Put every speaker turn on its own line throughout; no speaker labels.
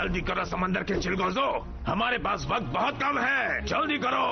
जल्दी करो समंदर के चिलगोजो, हमारे पास वक्त बहुत कम है, जल्दी करो।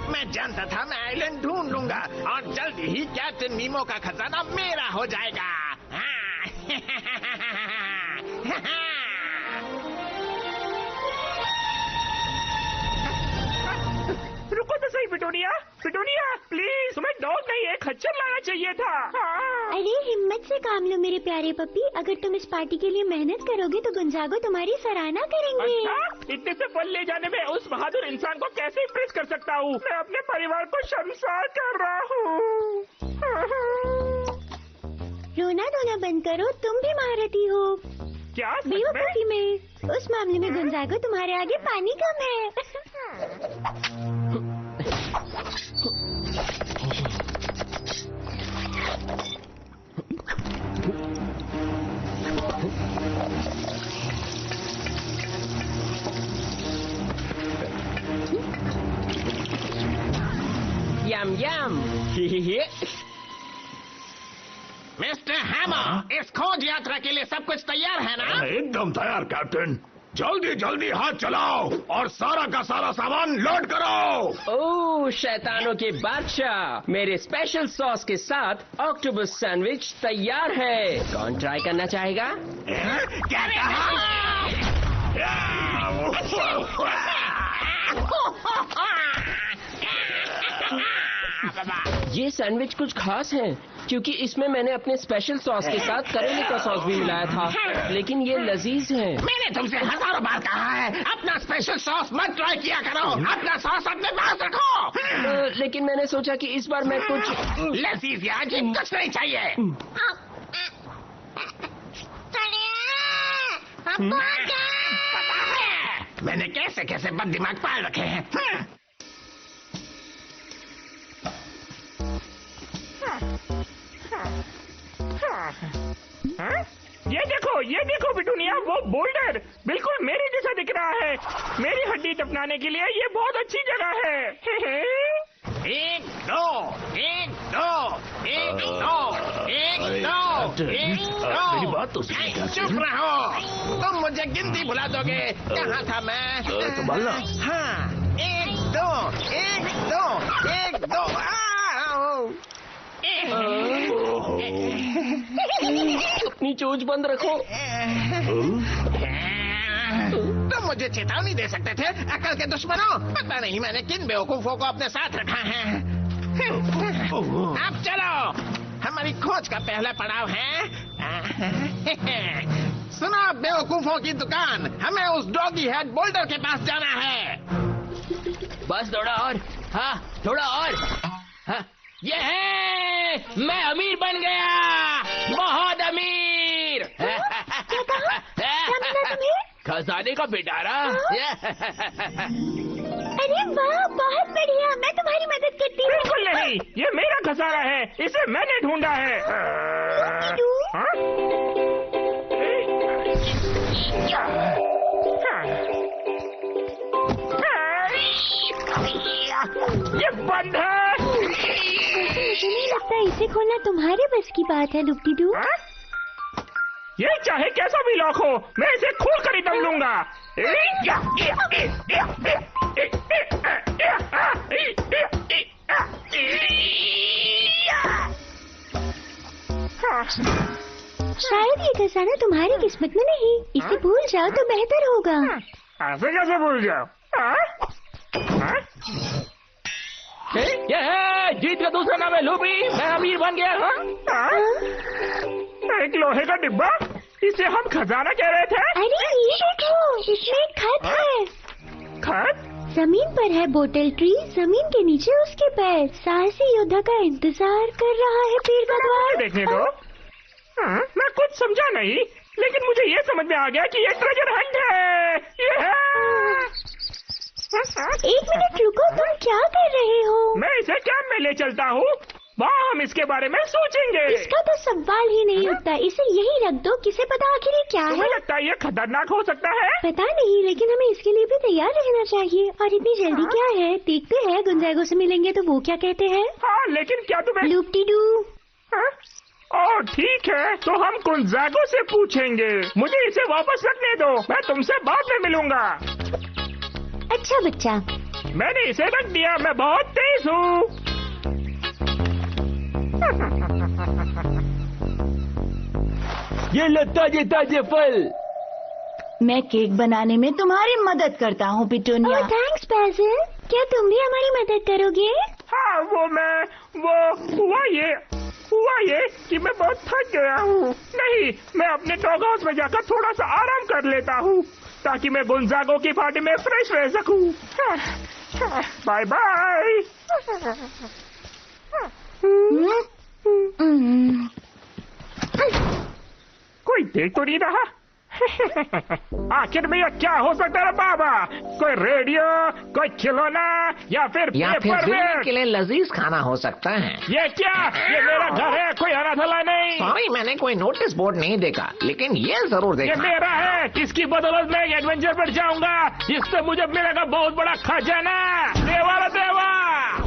मैं जानता था मैं आइलैंड ढूंढ लूंगा और जल्दी ही कैप्टन नीमो का खजाना मेरा हो जाएगा।
रुको तो सही पिटूनिया, पिटूनिया प्लीज, तुम्हें डॉग नहीं एक खच्चर लाना चाहिए था।
अरे हिम्मत से काम लो मेरे प्यारे पपी, अगर तुम इस पार्टी के लिए मेहनत करोगे तो गुंजागो तुम्हारी सराहना करेंगे।
अच्छा, इतने से फल ले जाने में उस बहादुर इंसान को कैसे इम्प्रेस कर सकता हूँ? मैं अपने परिवार को शर्मसार कर रहा हूँ।
रोना धोना बंद करो, तुम भी महारथी हो।
क्या
बेवकूफी में? उस मामले में गुंजागो तुम्हारे आगे पानी कम है।
यम यम। मिस्टर हैमर, इस खोज यात्रा के लिए सब कुछ तैयार है ना?
एकदम तैयार कैप्टन, जल्दी जल्दी हाथ चलाओ और सारा का सारा सामान लोड करो।
ओह शैतानों के बादशाह, मेरे स्पेशल सॉस के साथ ऑक्टोपस सैंडविच तैयार है। कौन ट्राई करना चाहेगा?
क्या कहा?
ये सैंडविच कुछ खास है क्योंकि इसमें मैंने अपने स्पेशल सॉस के साथ करेले का सॉस भी मिलाया था, लेकिन ये लजीज है।
मैंने तुमसे हजारों बार कहा है अपना स्पेशल सॉस मत ट्राई किया करो, अपना सॉस अपने पास रखो।
लेकिन मैंने सोचा कि इस बार मैं कुछ
लजीज या अजीब कुछ नहीं चाहिए। पता है मैंने कैसे कैसे बद दिमाग पाल रखे हैं।
ये देखो पिटूनिया, वो बोल्डर बिल्कुल मेरे जैसा दिख रहा है। मेरी हड्डी दफनाने के लिए ये बहुत अच्छी जगह है।
एक दो, एक दो, एक दो, एक दो, एक दो।
मेरी बात तो सुनो।
चुप रहो, तुम मुझे गिनती भुला दोगे। कहाँ था मैं?
संभालना।
हाँ, एक दो, एक दो, एक दो।
अपनी चोंच बंद रखो।
तुम मुझे चेतावनी दे सकते थे, अकल के दुश्मनों। पता नहीं मैंने किन बेवकूफों को अपने साथ रखा है। अब चलो, हमारी खोज का पहला पड़ाव है। सुनो बेवकूफों की दुकान, हमें उस डॉगी हेड बोल्डर के पास जाना है।
बस थोड़ा और, हाँ थोड़ा और। हाँ, ये है, मैं अमीर बन गया, बहुत अमीर। खजाने का पिटारा।
अरे वाह, बहुत बढ़िया, मैं तुम्हारी मदद करती हूँ।
बिल्कुल नहीं, ये मेरा खजाना है, इसे मैंने ढूंढा है। ये बंद है।
मुझे नहीं लगता इसे खोलना तुम्हारे बस की बात है लुप्टीडू।
ये चाहे कैसा भी लॉक हो, मैं इसे खोल कर ही दम लूंगा।
शायद ये खजाना तुम्हारी किस्मत में नहीं, इसे भूल जाओ तो बेहतर होगा।
ऐसे कैसे भूल जाओ?
ये जीत का दूसरा नाम है लूपी, मैं अमीर बन गया।
एक लोहे का डिब्बा, इसे हम खजाना कह रहे थे।
अरे ये देखो, इसमें एक खत है।
खत?
जमीन पर है बोटल ट्री, जमीन के नीचे उसके पैर, साहसी योद्धा का इंतजार कर रहा है पीर का द्वार।
देखने दो। मैं कुछ समझा नहीं, लेकिन मुझे ये समझ में आ गया कि ये ट्रेजर हंट है।
एक मिनट रुको, तुम क्या कर रहे हो?
मैं इसे कैंप में ले चलता हूँ, वहाँ हम इसके बारे में सोचेंगे।
इसका तो सवाल ही नहीं उठता, इसे यही रख दो, किसे पता आखिर ये क्या
तुम्हें
है।
लगता है ये खतरनाक हो सकता है?
पता नहीं, लेकिन हमें इसके लिए भी तैयार रहना चाहिए। और इतनी जल्दी क्या है, देखते हैं गुंजाइगो से मिलेंगे तो वो क्या कहते हैं।
हाँ, लेकिन क्या तुम्हें
लूप-टी-डू।
ओह ठीक है, तो हम गुंजाइगो से पूछेंगे। मुझे इसे वापस रखने दो, मैं तुमसे बाद में मिलूंगा।
अच्छा बच्चा।
मैंने इसे रख दिया, मैं बहुत तेज हूँ।
ये लो ताजे ताजे फल।
मैं केक बनाने में तुम्हारी मदद करता हूँ पिटूनिया।
ओह थैंक्स बैसिल, क्या तुम भी हमारी मदद करोगे?
हाँ, हुआ ये कि मैं बहुत थक गया हूँ। नहीं, मैं अपने डॉग हाउस में जाकर थोड़ा सा आराम कर लेता हूँ, ताकि मैं गुंजागो की पार्टी में फ्रेश रह सकूँ। Bye bye. कोई देख तो नहीं रहा। आखिर में यह क्या हो सकता है बाबा? कोई रेडियो, कोई खिलौना या फिर
फिल्म के लिए लजीज खाना हो सकता है।
ये क्या? ये मेरा घर है, कोई अनाथालय नहीं।
सॉरी, मैंने कोई नोटिस बोर्ड नहीं देखा, लेकिन ये जरूर
ये
देखा।
मेरा है, इसकी बदौलत मैं एडवेंचर पर जाऊंगा। इससे मुझे मिलेगा बहुत बड़ा खजाना। देवा रे देवा।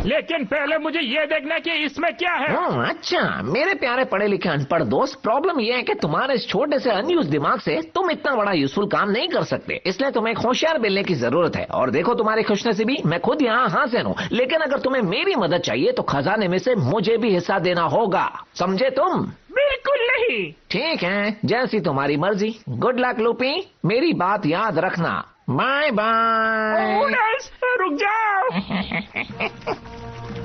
लेकिन पहले मुझे ये देखना कि इसमें क्या है।
अच्छा, मेरे प्यारे पढ़े लिखे अनपढ़ दोस्त, प्रॉब्लम ये है कि तुम्हारे इस छोटे से अनयूज दिमाग से तुम इतना बड़ा यूजफुल काम नहीं कर सकते। इसलिए तुम्हें एक होशियार मिलने की जरूरत है। और देखो तुम्हारी खुशनसीबी, मैं खुद यहाँ हाजिर हूँ, लेकिन अगर तुम्हें मेरी मदद चाहिए तो खजाने में से मुझे भी हिस्सा देना होगा, समझे तुम?
बिल्कुल नहीं।
ठीक है, जैसी तुम्हारी मर्जी। गुड लक लूपी, मेरी बात याद रखना। Bye bye.
ओनर्स, रुक जाओ।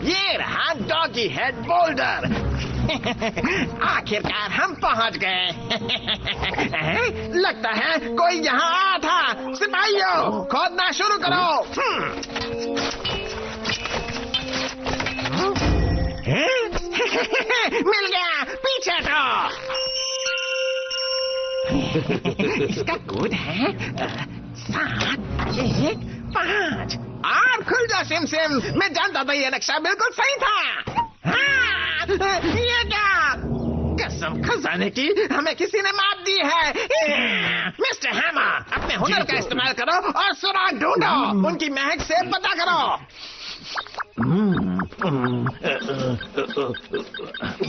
ये रहा डॉगी हेड बोल्डर। आखिरकार हम पहुंच गए। लगता है कोई यहाँ आया था। सिपाहियों, खोदना शुरू करो। मिल गया, पीछे हटो। इसका कोड है 7 1 5। और खुल जा सिम सिम, मैं जानता था ये नक्शा बिल्कुल सही था। हाँ, ये क्या? कसम खजाने की, हमें किसी ने मात दी है। मिस्टर हैमर, अपने हुनर का इस्तेमाल करो और सुराग ढूंढो। उनकी महक से पता करो।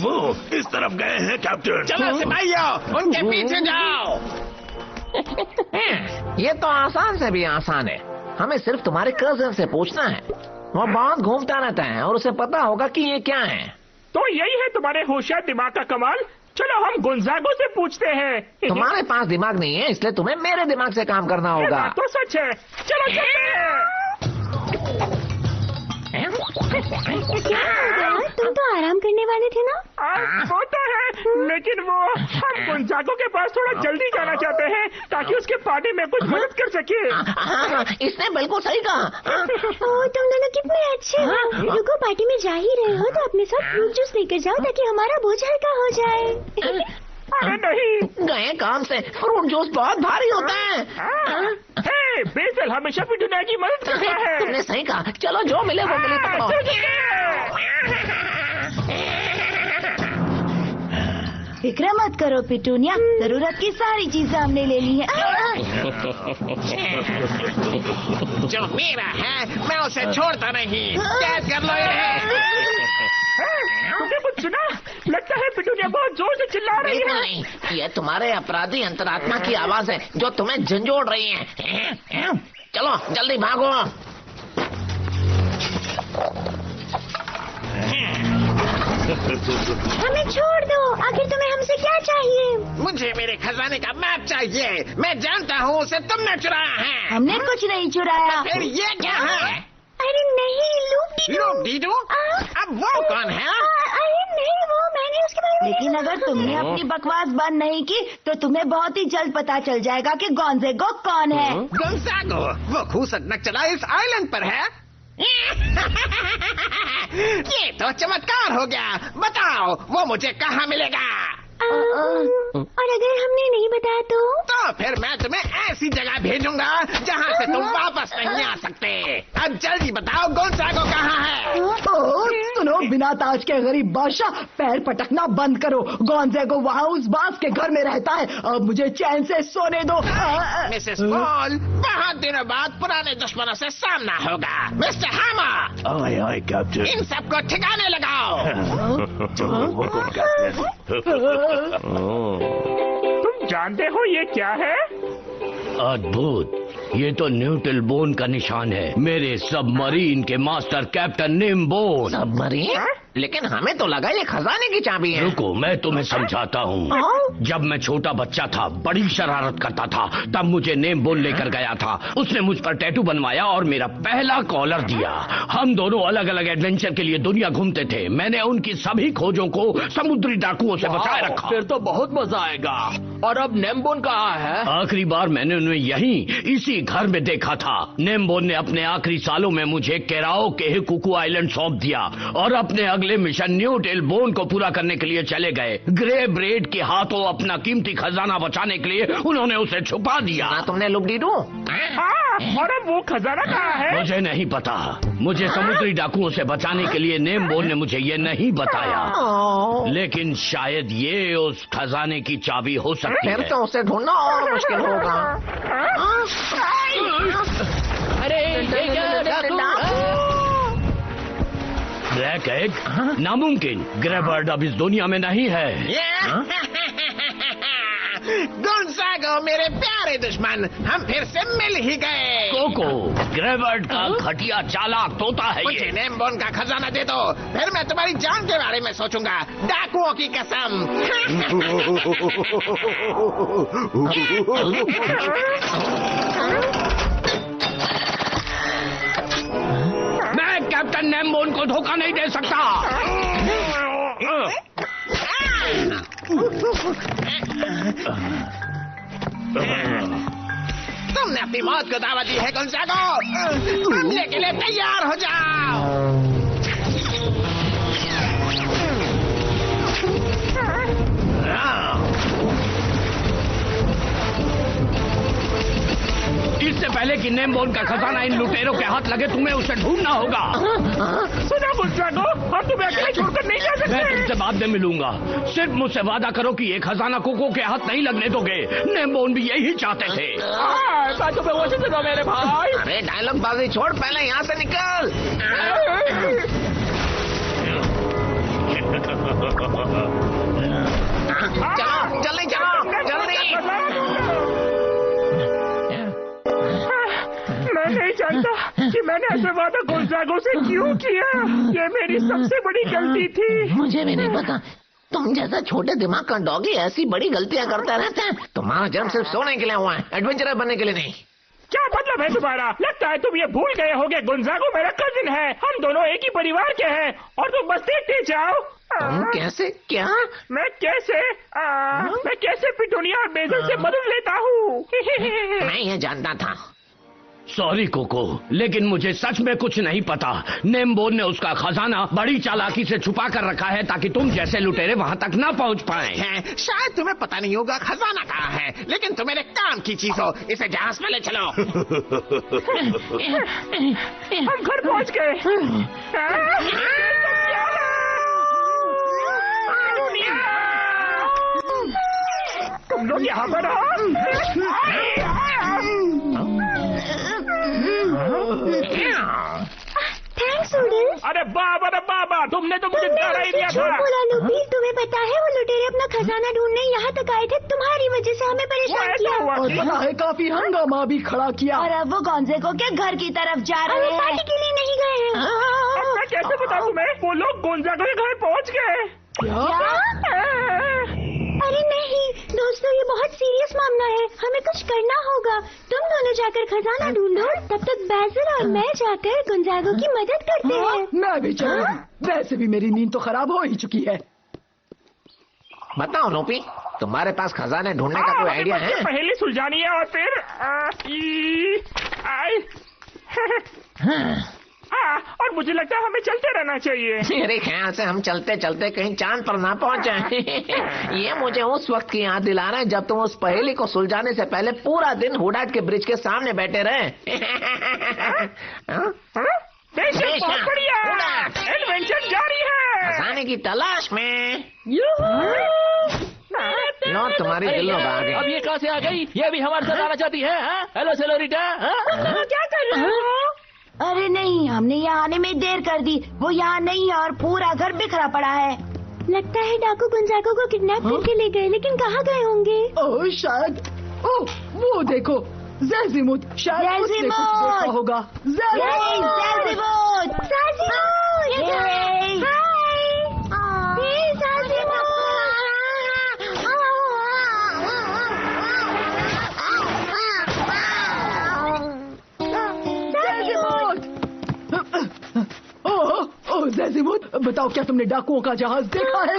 वो इस तरफ गए हैं कैप्टन।
चलो सिपाहियों, उनके पीछे जाओ।
ये तो आसान से भी आसान है। हमें सिर्फ तुम्हारे कजिन से पूछना है। वो बहुत घूमता रहता है और उसे पता होगा कि ये क्या है।
तो यही है तुम्हारे होशियार दिमाग का कमाल। चलो हम गुंजागो से पूछते हैं।
तुम्हारे पास दिमाग नहीं है, इसलिए तुम्हें मेरे दिमाग से काम करना
ये
होगा।
बात तो सच है। चलो चलते हैं।
क्या हो गया? तुम तो आराम करने वाले थे ना?
वो तो है, लेकिन हम गुंजागो के पास थोड़ा जल्दी जाना चाहते हैं, ताकि उसके पार्टी में कुछ मदद कर सके।
इसने बिल्कुल सही कहा।
ओह तुम दोनों कितने अच्छे हो। रुको, पार्टी में जा ही रहे हो तो अपने साथ फ्रूट जूस लेकर जाओ, ताकि हमारा बोझ हल्का हो जाए।
अरे नहीं,
गए काम से। फ्रूट जूस बहुत भारी होता है।
हे, बेसिल हमेशा पिटूनिया की मदद करता है।
तुमने सही कहा। चलो जो मिले वो मिले पकड़ो।
फिक्र मत करो पिटूनिया, जरूरत की सारी चीजें हमने ले ली है।
जो मेरा है मैं उसे छोड़ता नहीं। कैद कर लो इन्हें।
तुमने कुछ सुना? लगता है पिटूनिया बहुत जोर से चिल्ला रही
बिल्कुल
है।
नहीं, ये तुम्हारे अपराधी अंतरात्मा की आवाज है जो तुम्हें झंझोड़ रही है। चलो जल्दी भागो।
हमें छोड़ दो, आखिर तुम्हें हमसे क्या चाहिए?
मुझे मेरे खजाने का मैप चाहिए। मैं जानता हूँ उसे तुमने चुराया है।
हमने कुछ नहीं चुराया।
फिर ये क्या है?
अरे नहीं, लूप-टी-डू।
लूप-टी-डू? अब वो कौन है?
अरे नहीं, वो मैंने उसके बारे में
लेकिन लेकिन अगर तुमने अपनी बकवास बंद नहीं की तो तुम्हें बहुत ही जल्द पता चल जाएगा कि गोंज़ागो कौन है।
गोंज़ागो वो खूसट नक्चला इस आइलैंड पर है। ये तो चमत्कार हो गया। बताओ वो मुझे कहाँ मिलेगा?
और अगर हमने नहीं बताया तो
फिर मैं तुम्हें ऐसी जगह भेजूंगा जहाँ से तुम वापस नहीं आ सकते। अब जल्दी बताओ गोंज़ागो कहाँ है?
सुनो, बिना ताज के गरीब बादशाह, पैर पटकना बंद करो। गोंज़ागो वहाँ उस बास के घर में रहता है। अब मुझे चैन से सोने दो।
मिसेस पॉल, बहुत दिनों बाद पुराने दुश्मनों से सामना होगा। मिस्टर हैमर,
आए आए कैप्टन।
इन सबको ठिकाने लगाओ।
तुम जानते हो ये क्या है?
अद्भुत, ये तो न्यूटेलबोन का निशान है, मेरे सबमरीन के मास्टर कैप्टन निम्बोन।
सबमरीन? लेकिन हमें तो लगा ये खजाने की चाबी है।
रुको, मैं तुम्हें समझाता हूँ। जब मैं छोटा बच्चा था, बड़ी शरारत करता था, तब मुझे नेमबोन लेकर गया था। उसने मुझ पर टैटू बनवाया और मेरा पहला कॉलर दिया। हम दोनों अलग अलग एडवेंचर के लिए दुनिया घूमते थे। मैंने उनकी सभी खोजों को समुद्री डाकुओं से बचाए रखा।
फिर तो बहुत मजा आएगा। और अब नेमबोन कहाँ है?
आखिरी बार मैंने उन्हें यहीं इसी घर में देखा था। नेमबोन ने अपने आखिरी सालों में मुझे केराओ के कुकू आइलैंड सौंप दिया और अपने अगले मिशन न्यूटेलबोन को पूरा करने के लिए चले गए। ग्रे ब्रेड के हाथों अपना कीमती खजाना बचाने के लिए उन्होंने उसे छुपा दिया।
तुमने लुबडीडू?
और अब वो खजाना कहाँ है?
मुझे नहीं पता। मुझे समुद्री डाकुओं से बचाने के लिए नेमबोन ने मुझे ये नहीं बताया, लेकिन शायद ये उस खजाने की चाबी हो सकती
फिर
है।
तो उसे ढूंढना और मुश्किल होगा।
अरे ये क्या डाकू?
Black egg? नामुमकिन, ग्रेबर्ड अब इस दुनिया में नहीं है।
गोंज़ागो मेरे प्यारे दुश्मन, हम फिर से मिल ही गए।
कोको, ग्रेबर्ड का घटिया चालाक तोता है
मुझे
ये।
नेमबोन का खजाना दे दो, फिर मैं तुम्हारी जान के बारे में सोचूंगा। डाकुओं की कसम।
मैं कैप्टन नेमबोन को धोखा नहीं दे सकता।
तुमने अपनी मौत को दावा दी है गोंज़ागो। हमले के लिए तैयार हो जाओ।
इससे पहले कि नेमबोन का खजाना इन लुटेरों के हाथ लगे, तुम्हें उसे ढूंढना होगा।
सुनो गोंज़ागो, हम तुम्हें अकेले छोड़कर नहीं जा
मैं
सकते।
तुमसे बाद में मिलूंगा। सिर्फ मुझसे वादा करो कि ये खजाना कोको के हाथ नहीं लगने दोगे। नेमबोन भी यही चाहते थे।
बातों पे वो सुनो मेरे भाई।
अरे डायलॉग बाजी छोड़, पहले यहाँ से निकल। चलो जल्दी चलो जल्दी।
मैं नहीं जानता कि मैंने ऐसे वादा गोंज़ागो से क्यों किया। ये मेरी सबसे बड़ी गलती थी।
मुझे भी नहीं पता। तुम जैसा छोटे दिमाग का डॉगी ऐसी बड़ी गलतियां करता रहता है। तुम्हारा जन्म सिर्फ सोने के लिए हुआ है, एडवेंचरर बनने के लिए नहीं।
क्या मतलब है तुम्हारा? लगता है तुम ये भूल गए होगे गोंज़ागो मेरा कजिन है। हम दोनों एक ही परिवार के हैं और तुम बस देखते जाओ।
तुम कैसे? क्या?
मैं कैसे पिटूनिया और बेजल से मदद लेता हूँ।
मैं ये जानता था।
सॉरी कोको, लेकिन मुझे सच में कुछ नहीं पता। नेमबोन ने उसका खजाना बड़ी चालाकी से छुपा कर रखा है ताकि तुम जैसे लुटेरे वहाँ तक ना पहुँच पाए।
शायद तुम्हें पता नहीं होगा खजाना कहाँ है, लेकिन तुम मेरे काम की चीज हो। इसे जहाज में ले चलो।
हम घर पहुँच गए। तुम लोग यहाँ पर हो?
Thanks noodles.
अरे बाबा, तुमने तो मुझे डरा ही दिया था।
बोला लूपी, तुम्हें पता है वो लुटेरे अपना खजाना ढूंढने यहाँ तक आए थे। तुम्हारी वजह से हमें परेशान
ऐसा
किया।
हुआ
और पता है काफी हंगामा भी खड़ा किया। और अब वो गोंज़ागो के घर की तरफ जा
और
रहे
वो पार्टी
हैं।
के लिए नहीं गए हैं।
अब मैं कैसे बताऊँ तुम्हें? वो लोग गोंज़ागो के घर पहुँच गए।
अरे नहीं दोस्तों, ये बहुत सीरियस मामला है। हमें कुछ करना होगा। तुम दोनों जाकर खजाना ढूंढो, तब तक बैसिल और मैं जाकर गोंज़ागो की मदद करते हैं।
मैं भी चलूंगी। वैसे भी मेरी नींद तो खराब हो ही चुकी है।
बताओ नोपी, तुम्हारे पास खजाने ढूंढने का कोई आइडिया है?
पहले सुलझानी है और फिर और मुझे लगता है हमें चलते रहना चाहिए।
मेरे ख्याल से हम चलते चलते कहीं चांद पर ना पहुंच जाए। ये मुझे उस वक्त की याद दिला रहा है जब तुम उस पहेली को सुलझाने से पहले पूरा दिन हुडाट के ब्रिज के सामने बैठे रहे।
बहुत बढ़िया, एडवेंचर जारी है।
खजाने की तलाश में। लो तुम्हारी दिल में आ गई।
अब ये कहाँ से आ गई? ये भी हमारे साथ आना चाहती है? हेलो सेलोरिटा।
क्या कर रहे हो? अरे नहीं, हमने यहाँ आने में देर कर दी। वो यहाँ नहीं है और पूरा घर बिखरा पड़ा है। लगता है डाकू गुंजागो को किडनैप करके ले गए, लेकिन कहाँ गए होंगे?
ओह शायद, ओह वो देखो ज़ेज़िमुथ, शायद उसने कुछ देखा होगा।
ज़ेज़िमुथ!
ज़ेज़िमुथ, बताओ क्या तुमने डाकुओं का जहाज देखा है?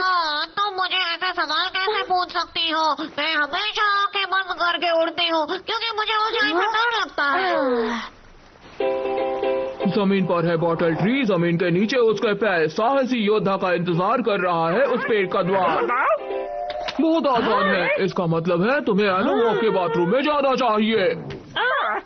तुम मुझे ऐसा सवाल कैसे पूछ सकती हो? मैं हमेशा आंखें बंद करके उड़ती हूँ क्योंकि मुझे ऊंचाई से डर लगता है।
जमीन पर है बॉटल ट्री, जमीन के नीचे उसके पैर। साहसी योद्धा का इंतजार कर रहा है उस पेड़ का द्वार। बहुत आसान है, इसका मतलब है तुम्हें एनोवॉक के बाथरूम में जाना चाहिए।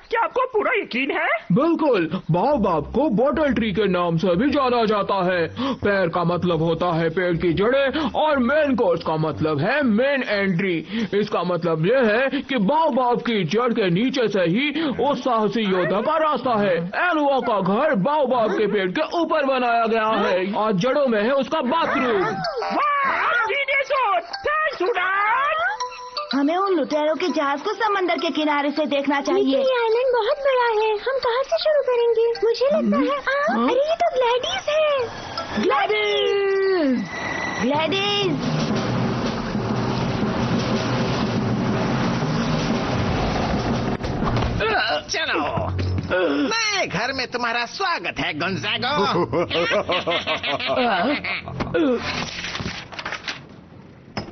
क्या आपको पूरा यकीन है? बिल्कुल, बाओबाब को बॉटल ट्री के नाम से भी जाना जाता है। पैर का मतलब होता है पेड़ की जड़ें और मेन कोर्स का मतलब है मेन एंट्री। इसका मतलब यह है कि बाओबाब की जड़ के नीचे से ही उस साहसी योद्धा का रास्ता है। एनोवॉक का घर बाओबाब के पेड़ के ऊपर बनाया गया है और जड़ों में है उसका बाथरूम।
हमें उन लुटेरों के जहाज को समंदर के किनारे से देखना चाहिए। ये आइलैंड बहुत बड़ा है, हम कहाँ से शुरू करेंगे? मुझे लगता है अरे ये तो ग्लैडिस है। Gladys, Gladys.
चलो, नए घर में तुम्हारा स्वागत है गोंजागो।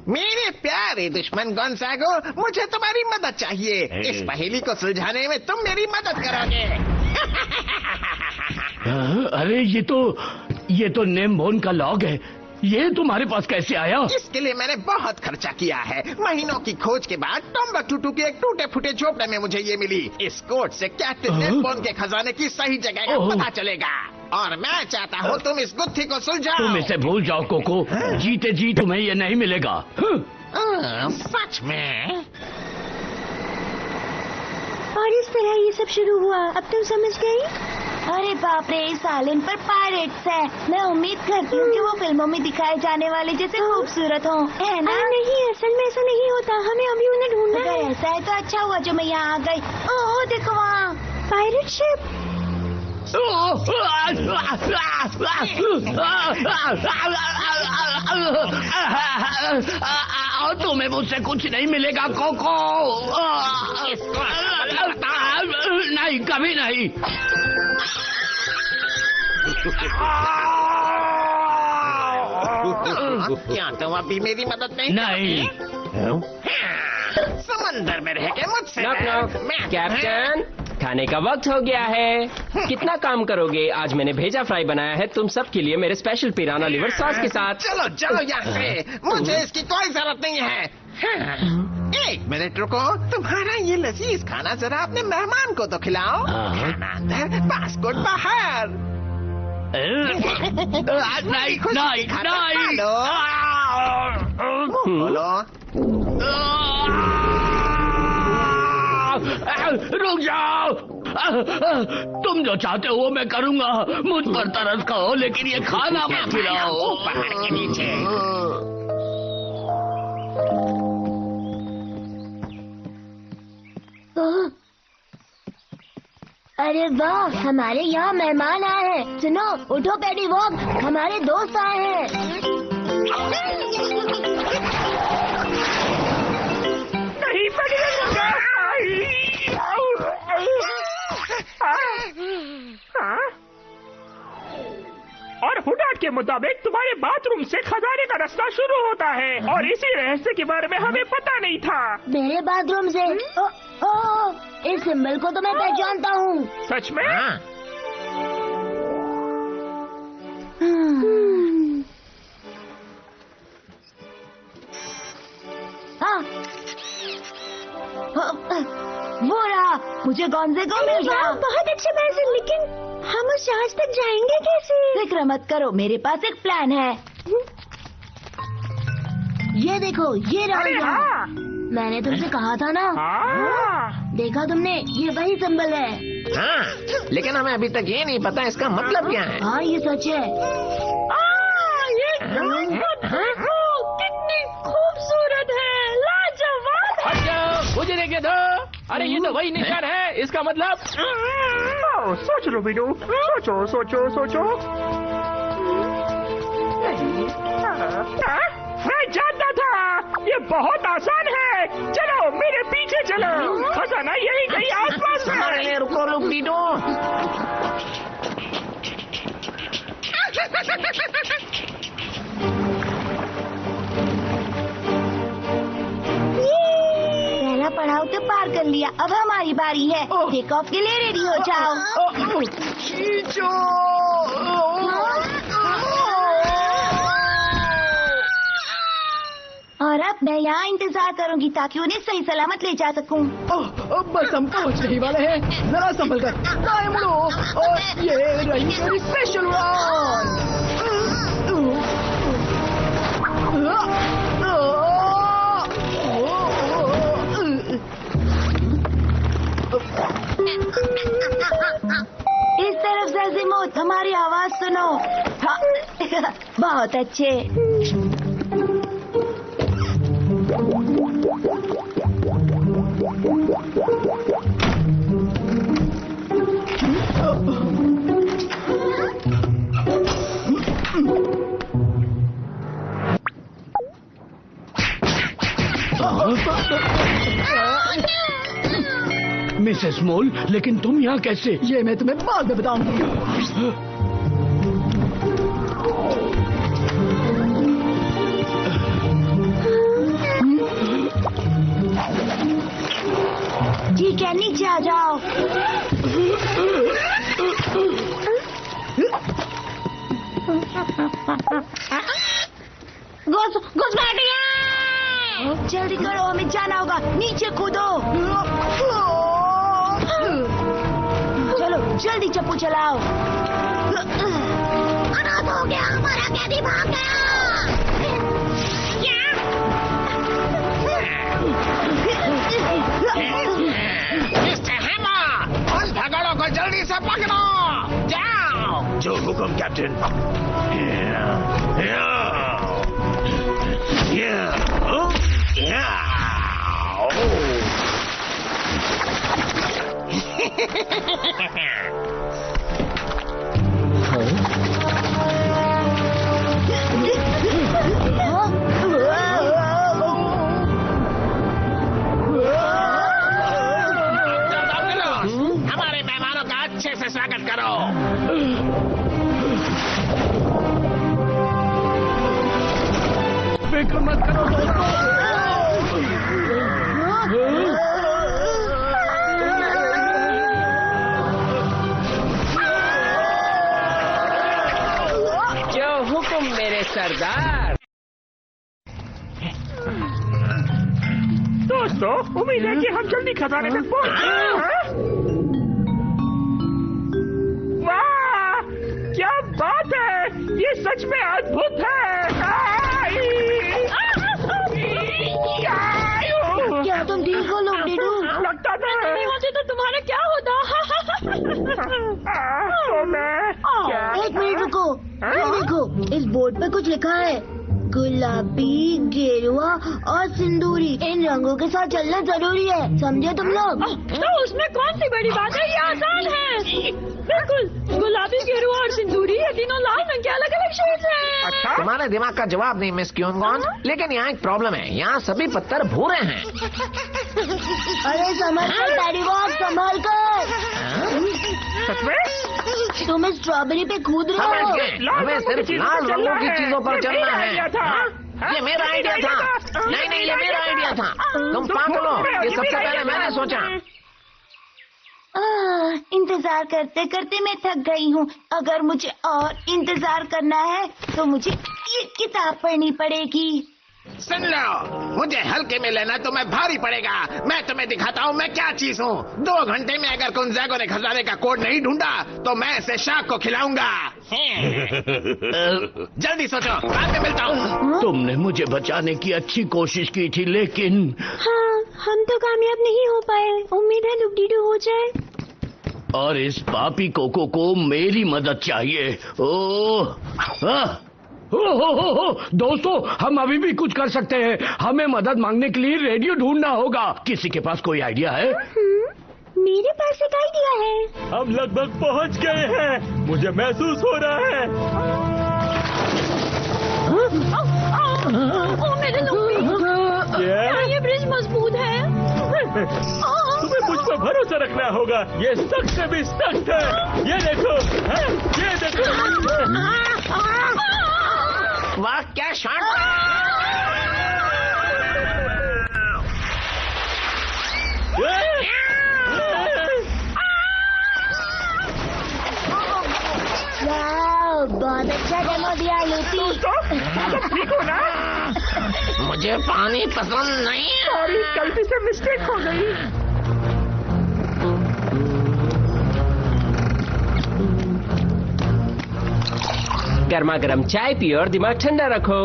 मेरे प्यारे दुश्मन गोंजागो, मुझे तुम्हारी मदद चाहिए। इस पहेली को सुलझाने में तुम मेरी मदद करोगे।
अरे ये तो नेमबोन का लॉग है। ये तुम्हारे पास कैसे आया?
इसके लिए मैंने बहुत खर्चा किया है। महीनों की खोज के बाद टम्बकटू के एक टूटे फूटे झोपड़े में मुझे ये मिली। इस कोट से कैप्टन नेमबोन के खजाने की सही जगह का पता चलेगा और मैं चाहता हूँ तुम इस गुत्थी को सुलझाओ।
तुम इसे भूल जाओ कोको, जीते जी तुम्हें ये नहीं मिलेगा।
सच में?
और इस तरह ये सब शुरू हुआ, अब तुम समझ गई? अरे बाप रे, इस आइलैंड पर पायरेट्स है। मैं उम्मीद करती हूँ कि वो फिल्मों में दिखाए जाने वाले जैसे खूबसूरत हों, है ना? नहीं, असल में ऐसा नहीं होता। हमें अभी उन्हें ढूंढना है। ऐसा है तो अच्छा हुआ जो मैं यहाँ आ गई। ओह देखो वहाँ पायरेट शिप।
तुम्हें मुझसे कुछ नहीं मिलेगा कोको। नहीं, कभी नहीं।
क्या तुम अभी मेरी मदद
नहीं।
समंदर में रह के मुझसे
कैप्टन, खाने का वक्त हो गया है। कितना काम करोगे? आज मैंने भेजा फ्राई बनाया है तुम सब के लिए मेरे स्पेशल पिराना लिवर सॉस के साथ।
चलो चलो यहाँ से, मुझे इसकी कोई जरूरत नहीं है। एक मिनट रुको, तुम्हारा ये लजीज खाना जरा अपने मेहमान को तो खिलाओ। खाना अंदर, पासपोर्ट बाहर।
नहीं,
बोलो।
रुक जाओ। तुम जो चाहते हो वो मैं करूँगा। मुझ पर तरस खाओ लेकिन ये खाना मत खिलाओ।
पहाड़ के नीचे।
अरे वाह, हमारे यहाँ मेहमान आए हैं। सुनो, उठो पेडी वॉक, हमारे दोस्त आए हैं।
नहीं पड़ेगा। और हुडाट के मुताबिक तुम्हारे बाथरूम से खजाने का रास्ता शुरू होता है और इसी रहस्य के बारे में हमें पता नहीं था।
मेरे बाथरूम से? इस सिंबल को तो मैं पहचानता हूँ।
सच में?
हाँ, वो रहा, मुझे गोंज़ेगो मिल गया। बहुत अच्छी बात है, लेकिन हम उस जहाज तक जाएंगे कैसे? फिक्र मत करो, मेरे पास एक प्लान है। ये देखो, ये रहा।
हाँ।
मैंने तुमसे कहा था ना।
हाँ।
देखा तुमने, ये वही सिंबल है।
हाँ, लेकिन हमें अभी तक ये नहीं पता इसका मतलब क्या है।
हाँ, ये सच है।
कितनी खूबसूरत है, लाजवाब है।
अच्छा, मुझे देखे दो। अरे ये तो वही निशान है, इसका मतलब।
सोच लो बिडू, सोचो सोचो सोचो। मैं जानता था, ये बहुत आसान है। चलो मेरे पीछे चलो, खजाना यही कहीं आसपास
हमारे
है।
लिए रुको बिडू।
पहला पड़ाव तो पार कर लिया, अब हमारी बारी है। टेक ऑफ के लिए रेडी हो जाओ। और अब मैं यहाँ इंतजार करूंगी ताकि उन्हें सही सलामत ले जा सकूं।
बस हम पहुँचने ही वाले हैं, जरा संभल कर दाएं मुड़ो। और ये रही मेरी स्पेशल उड़ान।
इस तरफ से अज़ीमुथ, हमारी आवाज सुनो। हाँ, बहुत अच्छे।
मिसेस मोल, लेकिन तुम यहाँ कैसे?
ये मैं तुम्हें बाद में बताऊंगा।
ठीक है, नीचे आ जाओ।
घुसपैठिए!
जल्दी करो, हमें जाना होगा। नीचे कूदो। चलो जल्दी चप्पू चलाओ।
अनाथ हो गया, हमारा कैदी भाग गया।
मिस्टर हैमर, उन भगड़ों को जल्दी से पकड़ो। जाओ।
जो हुक्म कैप्टन।
हमारे मेहमानों का अच्छे से स्वागत करो।
फिक्र मत करो दोस्तों।
जो हुक्म मेरे सरदार।
दोस्तों, उम्मीद है कि हम जल्दी खजाने तक पहुंच गए। वाह, क्या बात है, ये सच में अद्भुत है।
क्या तुम ठीक हो लोग? डिडू,
लगता था
नहीं होती तो तुम्हारा क्या होता?
तो मैं क्या?
एक मिनट रुको। ये देखो, इस बोर्ड पे कुछ लिखा है। गुलाबी, गेरुआ और सिंदूरी, इन रंगों के साथ चलना जरूरी है, समझे तुम लोग?
तो उसमें कौन सी बड़ी बात है, ये आसान है। बिल्कुल, गुलाबी, गेरुआ और सिंदूरी, ये तीनों लाल रंग के अलग अलग शेड्स हैं।
अच्छा,
तुम्हारे दिमाग का जवाब नहीं मिस क्यूनगॉन, लेकिन यहाँ एक प्रॉब्लम है। यहाँ सभी पत्थर भूरे हैं।
अरे संभल कर डैडी बॉब, संभल कर।
सच में?
तुम इस स्ट्रॉबेरी पे कूद रहे
समझ
हो।
गए, हमें सिर्फ लाल रंगों की चीजों पर चलना है। ये मेरा आइडिया था। नहीं, ये मेरा आइडिया था। तुम पागल हो, ये सबसे पहले मैंने सोचा।
इंतजार करते करते मैं थक गई हूँ। अगर मुझे और इंतजार करना है तो मुझे ये किताब पढ़नी पड़ेगी।
सुन लो, मुझे हल्के में लेना तो मैं भारी पड़ेगा। मैं तुम्हें दिखाता हूँ मैं क्या चीज हूँ। 2 घंटे में अगर गुंजागो ने खजाने का कोड नहीं ढूंढा तो मैं इसे शार्क को खिलाऊंगा। जल्दी सोचो, बाद में मिलता हूँ।
तुमने मुझे बचाने की अच्छी कोशिश की थी, लेकिन
हाँ, हम तो कामयाब नहीं हो पाए। उम्मीद है लुबडीडू हो जाए।
और इस पापी कोको को मेरी मदद चाहिए। हो, दोस्तों, हम अभी भी कुछ कर सकते हैं। हमें मदद मांगने के लिए रेडियो ढूंढना होगा। किसी के पास कोई आइडिया है?
मेरे पास एक आइडिया है।
हम लगभग पहुंच गए हैं। मुझे महसूस हो रहा है।
मेरे लुबडी, ये ब्रिज मजबूत है।
तुम्हें मुझ पर भरोसा रखना होगा। ये सख्त से भी सख्त है। ये देखो, ये देखो।
वाह, क्या शॉट!
बहुत अच्छा डेमो दिया लूटी।
तुम ठीक हो ना?
मुझे पानी पसंद नहीं है।
सॉरी, गलती से मिस्टेक हो गई।
गर्मा गर्म चाय पियो और दिमाग ठंडा रखो।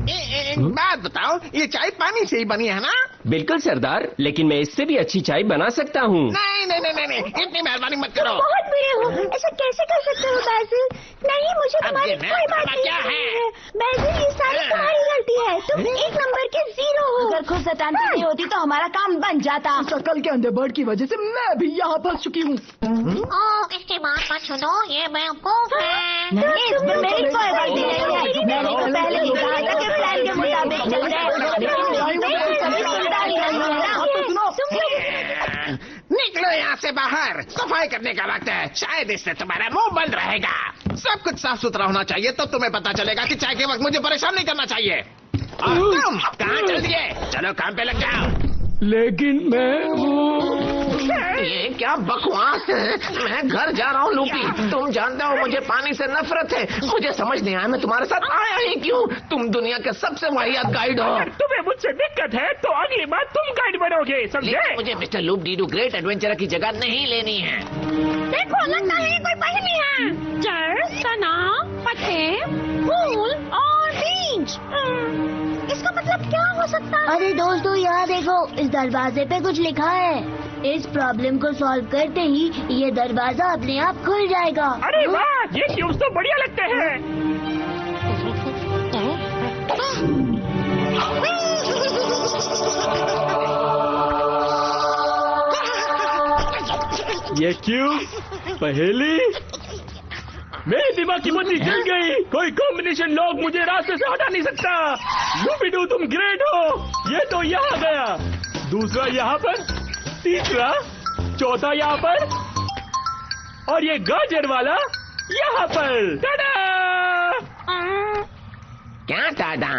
एक बात बताओ, ये चाय पानी से ही बनी है ना?
बिल्कुल सरदार, लेकिन मैं इससे भी अच्छी चाय बना सकता हूँ।
नहीं, इतनी मेहरबानी मत करो।
बहुत बुरे हो, ऐसा कैसे कर सकते हो बैसिल? नहीं, मुझे तुम्हारी कोई बात नहीं है। बैसिल, ये सारी तुम्हारी गलती है। तुम 1 नंबर के 0 हो। अगर खुद शैतानी नहीं होती तो हमारा काम बन जाता।
शकल के अंधेबर्ड की वजह से मैं भी यहाँ फंस चुकी हूँ।
इसकी बात मत सुनो, ये बेवकूफ है।
नहीं, इसमें मेरी कोई गलती नहीं है। मैंने तो पहले ही कहा था कि प्लान के मुताबिक चल रहे।
निकलो यहाँ से बाहर, सफाई करने का वक्त है। शायद इससे तुम्हारा मुंह बंद रहेगा। सब कुछ साफ सुथरा होना चाहिए, तब तुम्हें पता चलेगा कि चाय के वक्त मुझे परेशान नहीं करना चाहिए। और तुम कहाँ चल दिए? चलो काम पे लग जाओ।
लेकिन
ये क्या बकवास है? मैं घर जा रहा हूँ लूपी। तुम जानते हो मुझे पानी से नफरत है। मुझे समझ नहीं आया मैं तुम्हारे साथ आया ही क्यों। तुम दुनिया के सबसे वाहियात गाइड हो।
अगर तुम्हें मुझसे दिक्कत है तो अगली बार तुम गाइड बनोगे, समझे?
लेकिन मुझे मिस्टर लूपडीडू ग्रेट एडवेंचर की जगह नहीं लेनी है।
देखो, लगता है कोई पहेली है। जड़, तना, पत्ते, फूल और बीज। इसका मतलब क्या हो सकता है? अरे दोस्तों, यहाँ देखो, इस दरवाजे पे कुछ लिखा है। इस प्रॉब्लम को सॉल्व करते ही ये दरवाजा अपने आप खुल जाएगा।
अरे वाह, ये क्यूब्स तो बढ़िया लगते हैं। ये क्यूब पहेली, मेरे दिमाग की बत्ती जल गई। कोई कॉम्बिनेशन लॉक मुझे रास्ते से हटा नहीं सकता। लूबीडू, तुम ग्रेट हो। ये तो यहाँ गया, दूसरा यहाँ पर, तीसरा, चौथा यहाँ पर, और ये गाजर वाला यहाँ पर। टाडा!
क्या दादा,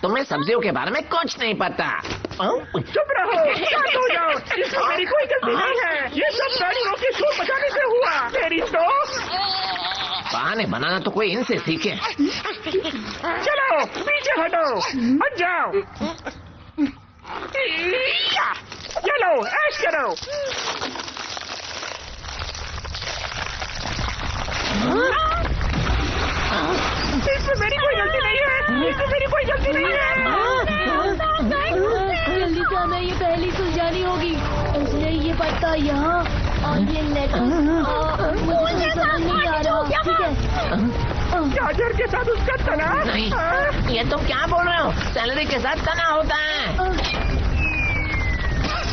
तुम्हें सब्जियों के बारे में कुछ नहीं पता।
चुप रहो, शांत हो जाओ। इसमें मेरी कोई गलती नहीं है। ये सब प्राणियों की सोच बचाने से हुआ। मेरी तो
बहाने बनाना तो कोई इनसे सीखे।
चलो पीछे हटो, हट जाओ। चलो ऐश करो। इसमें मेरी कोई गलती नहीं है। इसमें मेरी कोई गलती नहीं है।
जल्दी से हमें ये पहेली सुलझानी होगी। इसलिए ये पत्ता यहाँ और ये लेटर मुझे समझ नहीं आ रहा। ठीक है,
गाजर के साथ उसका तना?
नहीं, ये तुम क्या बोल रहे हो? सैलरी के साथ तना होता है।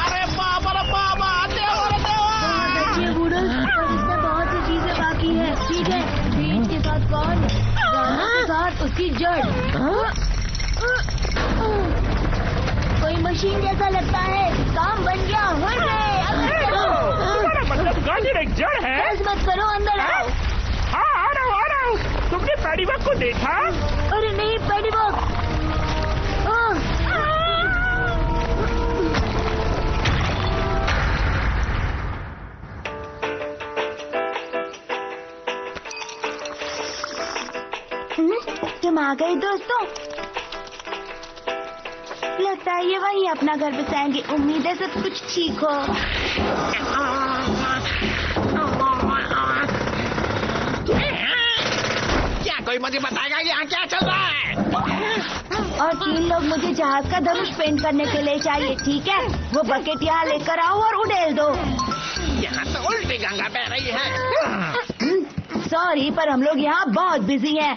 अरे बाबा,
देखिए बूढ़स, इसमें बहुत सी चीजें बाकी है। ठीक है, बीज के साथ कौन, गाना के साथ उसकी जड़। कोई मशीन जैसा लगता है। काम बन गया।
तुम्हारा मतलब गाजर एक जड़ है।
बस मत करो, अंदर आओ।
हाँ, आ रहा हूँ। तुमने पैडीबग को देखा?
अरे नहीं, पैडीबग। तुम आ गए दोस्तों। लगता है ये वही अपना घर बसाएंगे। उम्मीद है सब कुछ ठीक हो।
क्या कोई मुझे बताएगा यहाँ क्या चल रहा है?
और 3 लोग मुझे जहाज का धनुष पेंट करने के लिए चाहिए, ठीक है? वो बकेट यहाँ लेकर आओ और उड़ेल दो।
यहाँ तो उल्टी गंगा बह रही है।
सॉरी, पर हम लोग यहाँ बहुत बिजी हैं।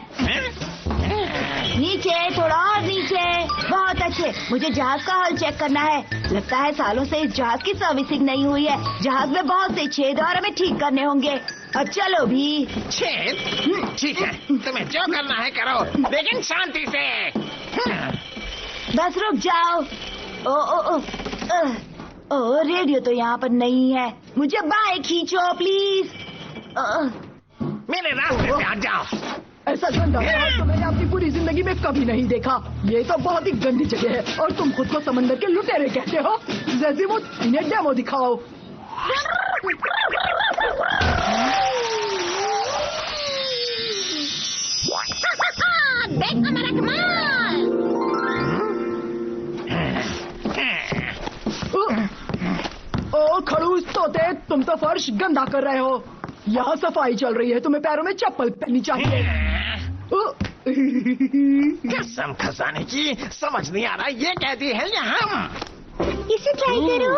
नीचे, थोड़ा और नीचे। बहुत अच्छे। मुझे जहाज का हॉल चेक करना है। लगता है सालों से इस जहाज की सर्विसिंग नहीं हुई है। जहाज में बहुत से छेद और हमें ठीक करने होंगे। और चलो भी।
छेद? ठीक है, तुम्हें जो करना है करो, लेकिन शांति से।
बस रुक जाओ। ओ, रेडियो तो यहाँ पर नहीं है। मुझे बाएं खींचो प्लीज।
मेरे रास्ते से हट जाओ।
ऐसा गंदा जहाज तो मैंने अपनी पूरी जिंदगी में कभी नहीं देखा। ये तो बहुत ही गंदी जगह है और तुम खुद को समंदर के लुटेरे कहते हो। ज़ेज़िमुथ, इन्हें डेमो दिखाओ।
देख हमारा कमाल।
ओ खड़ूस तोते, तुम तो फर्श गंदा कर रहे हो। यहाँ सफाई चल रही है, तुम्हें पैरों में चप्पल पहननी चाहिए।
कसम खजाने की, समझ नहीं आ रहा ये कहती है या हम।
इसे ट्राई करो।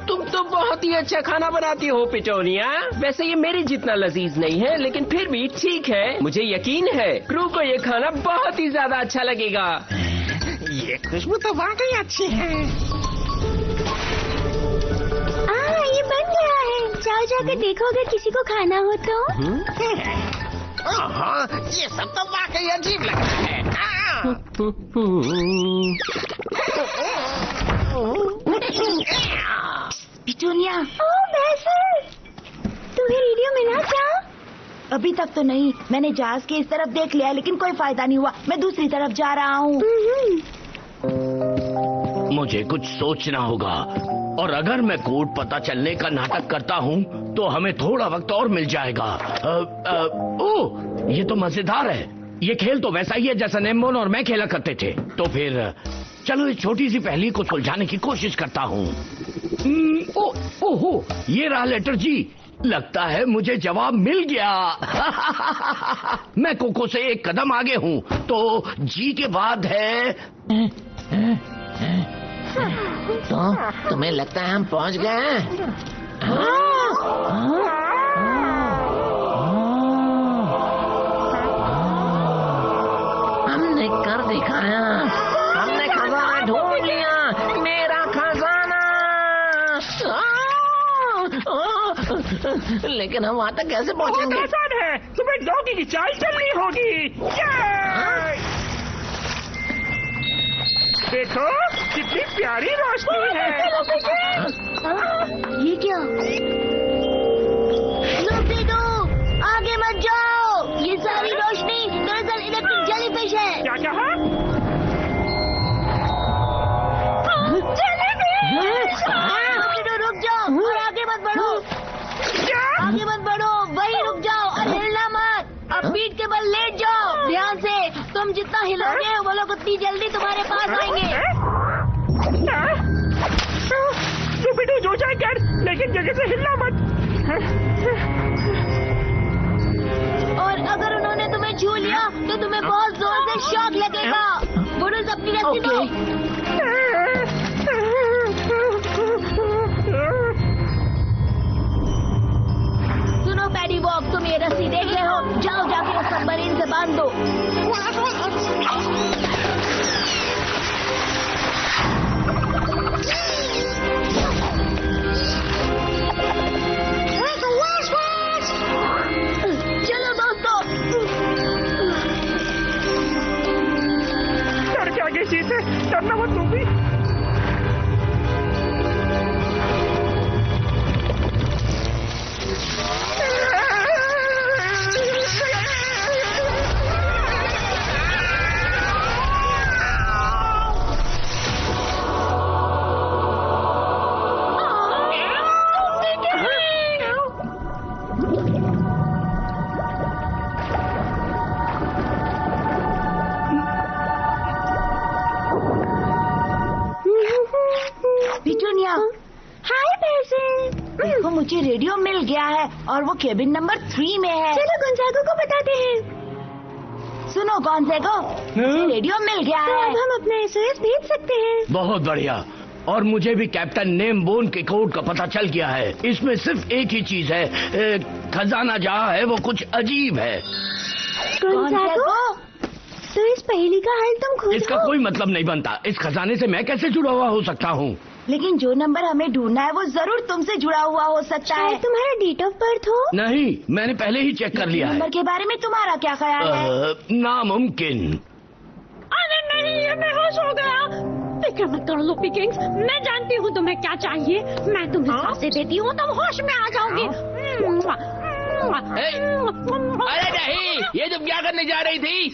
तुम तो बहुत ही अच्छा खाना बनाती हो पिटोनिया। वैसे ये मेरी जितना लजीज नहीं है, लेकिन फिर भी ठीक है। मुझे यकीन है क्रू को ये खाना बहुत ही ज्यादा अच्छा लगेगा।
ये खुशबू तो वाकई अच्छी है।
ये बन गया है। जाओ जाकर देखो अगर किसी को खाना हो तो।
ये सब तो वाकई अजीब लग रहा है।
पिटूनिया। तुम्हें रेडियो मिला क्या? अभी तक तो नहीं। मैंने जहाज के इस तरफ देख लिया, लेकिन कोई फायदा नहीं हुआ। मैं दूसरी तरफ जा रहा हूँ।
मुझे कुछ सोचना होगा, और अगर मैं कोड पता चलने का नाटक करता हूँ तो हमें थोड़ा वक्त और मिल जाएगा। ओह, ये तो मजेदार है। ये खेल तो वैसा ही है जैसा नेमोन और मैं खेला करते थे। तो फिर चलो इस छोटी सी पहेली को सुलझाने की कोशिश करता हूँ। ओहो, ये रहा लेटर जी। लगता है मुझे जवाब मिल गया। मैं कोको से एक कदम आगे हूँ, तो जी के बाद है।
तो तुम्हें लगता है हम पहुंच गए हैं? हमने कर दिखाया। हमने खजाना ढूंढ लिया। मेरा खजाना। लेकिन हम वहाँ तक कैसे पहुँचेंगे?
बहुत आसान है। तुम्हें डॉगी की चाल चलनी होगी। देखो कितनी प्यारी रोशनी है।
ये क्या? दो आगे मत जाओ। ये सारी रोशनी दरअसल इलेक्ट्रिक जेलीफिश है।
क्या कहा?
रुक जाओ और आगे मत बढ़ो। आगे मत बढ़ो, वही रुक जाओ और हिलना मत। अब पीठ के बल लेट जाओ। ध्यान से, तुम जितना हिलोगे वो लोग उतनी जल्दी तुम्हारे पास आएंगे।
तू बिटू जो चाहे कर, लेकिन जगह से हिलना मत।
और अगर उन्होंने तुम्हें छू लिया तो तुम्हें बहुत जोर से शॉक लगेगा। बुडुल्स अपनी रस्सी दो। सुनो पैडीबॉग, तुम ये रस्सी देख रहे हो? जाओ जाके उस सबमरीन से बांध दो। चलो दोस्तों।
डर के आगे जीत है, डरना मत तुम भी।
पिटूनिया, हाय बेसिल। देखो मुझे रेडियो मिल गया है और वो केबिन नंबर 3 में है। चलो गोंजागो को बताते हैं। सुनो गोंजागो, रेडियो मिल गया है। अब हम अपना SOS भेज सकते हैं।
बहुत बढ़िया। और मुझे भी कैप्टन नेमबोन के कोड का पता चल गया है। इसमें सिर्फ एक ही चीज है, खजाना जहाँ है वो कुछ अजीब है।
गोंजागो, तो इस पहेली का हल तुम खुद
इसका
हो।
कोई मतलब नहीं बनता। इस खजाने से मैं कैसे जुड़ा हुआ हो सकता हूँ?
लेकिन जो नंबर हमें ढूंढना है वो जरूर तुमसे जुड़ा हुआ हो सकता है। तुम्हारा डेट ऑफ बर्थ हो?
नहीं, मैंने पहले ही चेक कर लिया है।
नंबर के बारे में तुम्हारा क्या ख्याल है?
नामुमकिन।
अरे नहीं, ये बेहोश हो गया। फिक्र मत करो लूपी किंग्स, मैं जानती हूँ तुम्हें क्या चाहिए। मैं तुम्हें सांसें देती हूँ, तुम होश में आ जाओगे।
अरे नहीं, ये तुम क्या करने जा रही थी?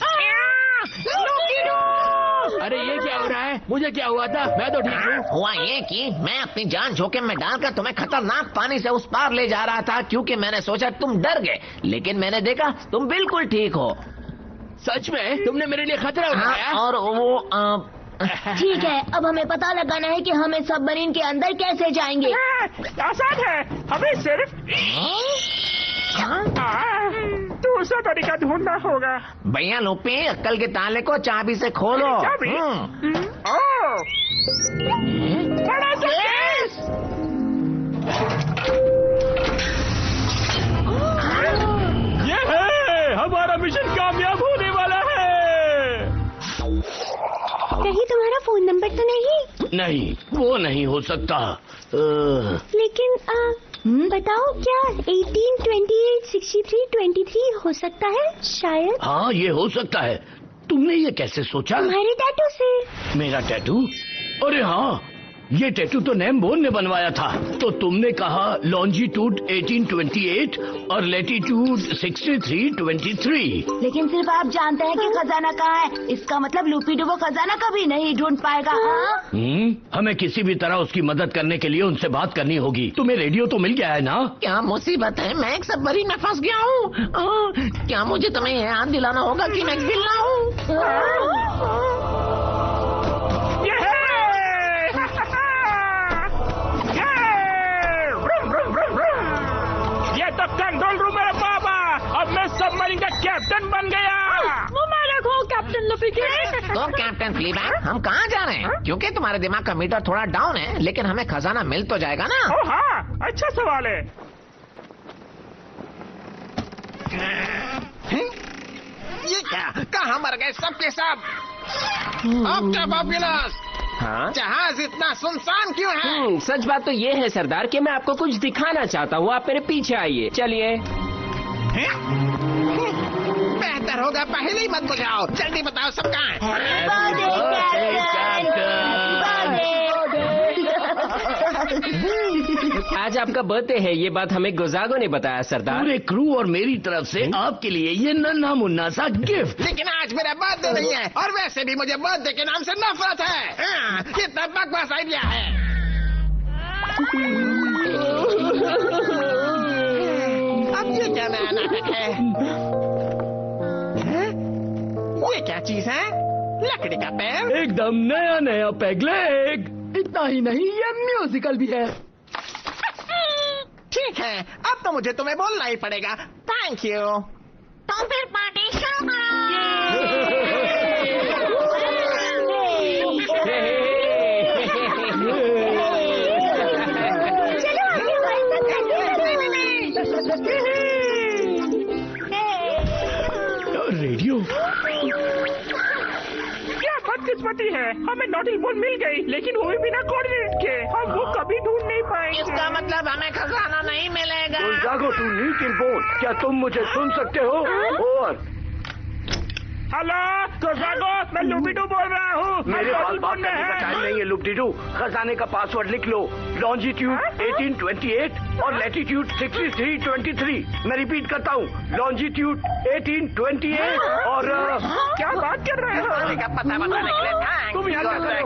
अरे ये क्या हो रहा है? मुझे क्या हुआ था? मैं तो ठीक हूँ।
हुआ ये कि मैं अपनी जान जोखिम में डालकर तुम्हें खतरनाक पानी से उस पार ले जा रहा था, क्योंकि मैंने सोचा तुम डर गए, लेकिन मैंने देखा तुम बिल्कुल ठीक हो।
सच में तुमने मेरे लिए खतरा उठाया?
और वो
ठीक है, अब हमें पता लगाना है कि हम इस सबमरीन के अंदर कैसे जाएंगे।
आसान है, हमें सिर्फ दूसरा तरीका ढूंढना होगा।
भैया लूपी, अक्कल के ताले को चाबी से खोलो।
चाबी? ओह, बड़ा सक्सेस! ये है, हमारा मिशन कामयाब होने वाला है।
कहीं तुम्हारा फोन नंबर तो नहीं?
नहीं, वो नहीं हो सकता।
लेकिन बताओ, क्या 18, 28, 63, 23 हो सकता है शायद?
हाँ, ये हो सकता है। तुमने ये कैसे सोचा?
तुम्हारे टैटू से।
मेरा टैटू? अरे हाँ, ये टैटू तो नेमबोन ने बनवाया था। तो तुमने कहा लॉन्जिट्यूड 1828 और लेटीट्यूड 6323।
लेकिन सिर्फ आप जानते हैं कि खजाना कहाँ है। इसका मतलब लूपीडू वो खजाना कभी नहीं ढूंढ पाएगा। हाँ?
हमें किसी भी तरह उसकी मदद करने के लिए उनसे बात करनी होगी। तुम्हें रेडियो तो मिल गया है ना?
क्या मुसीबत है, मैं एक सबमरीन में फंस गया हूँ। क्या मुझे तुम्हें याद दिलाना होगा कि मैं गिल्ला हूँ?
तो कंट्रोल रूम है बाबा। अब मैं सबमरीन का कैप्टन बन गया।
मुबारक हो कैप्टन लूपी किंग्स।
तो कैप्टन फ्लीबैग, हम कहाँ जा रहे हैं? क्योंकि तुम्हारे दिमाग का मीटर थोड़ा डाउन है, लेकिन हमें खजाना मिल तो जाएगा ना?
ओह हाँ, अच्छा सवाल है।
ये क्या? कहाँ मर गए सबके सब? ऑक्टोपस,
हाँ?
जहाज इतना सुनसान क्यों है?
सच बात तो ये है सरदार कि मैं आपको कुछ दिखाना चाहता हूँ। आप मेरे पीछे आइए। चलिए।
बेहतर होगा पहले ही मत बुझाओ। जल्दी बताओ सब कहाँ है?
आज आपका बर्थडे है, ये बात हमें गोजागो ने बताया सरदार।
पूरे क्रू और मेरी तरफ से आपके लिए ये नन्हा मुन्ना सा गिफ्ट।
लेकिन आज मेरा बर्थडे नहीं है, और वैसे भी मुझे बर्थडे के नाम से नफरत है। कितना बकवास आइडिया है। अब ये क्या नया नाटक है? ये क्या चीज है? लकड़ी का पैर?
एकदम नया नया पेगलेग।
इतना ही नहीं, ये म्यूजिकल भी है।
ठीक है, अब तो मुझे तुम्हें बोलना ही पड़ेगा। Thank you.
तो फिर पार्टी शुरू करो।
रेडियो?
क्या बदकिस्मती है, हमें नोटिस बोर्ड मिल गई, लेकिन वो भी बिना कोऑर्डिनेट के। हम वो कभी ढूंढ नहीं पाएंगे।
इसका मतलब हमें खजाना नहीं मिलेगा।
गोंजागो टू नीकिल बोन, क्या तुम मुझे सुन सकते हो? ओवर।
हेलो गोंजागो, मैं लूपीडू बोल रहा हूँ।
मेरे पास बात करने का टाइम नहीं है लुपडीडू। खजाने का पासवर्ड लिख लो, लॉन्जिट्यूड 1828
और लैटिट्यूड 6323। मैं रिपीट करता हूँ, लॉन्जिट्यूड 1828 और
क्या बात कर रहे हो?
का पता बताने के लिए
तुम यहाँ क्या कर रहे हो?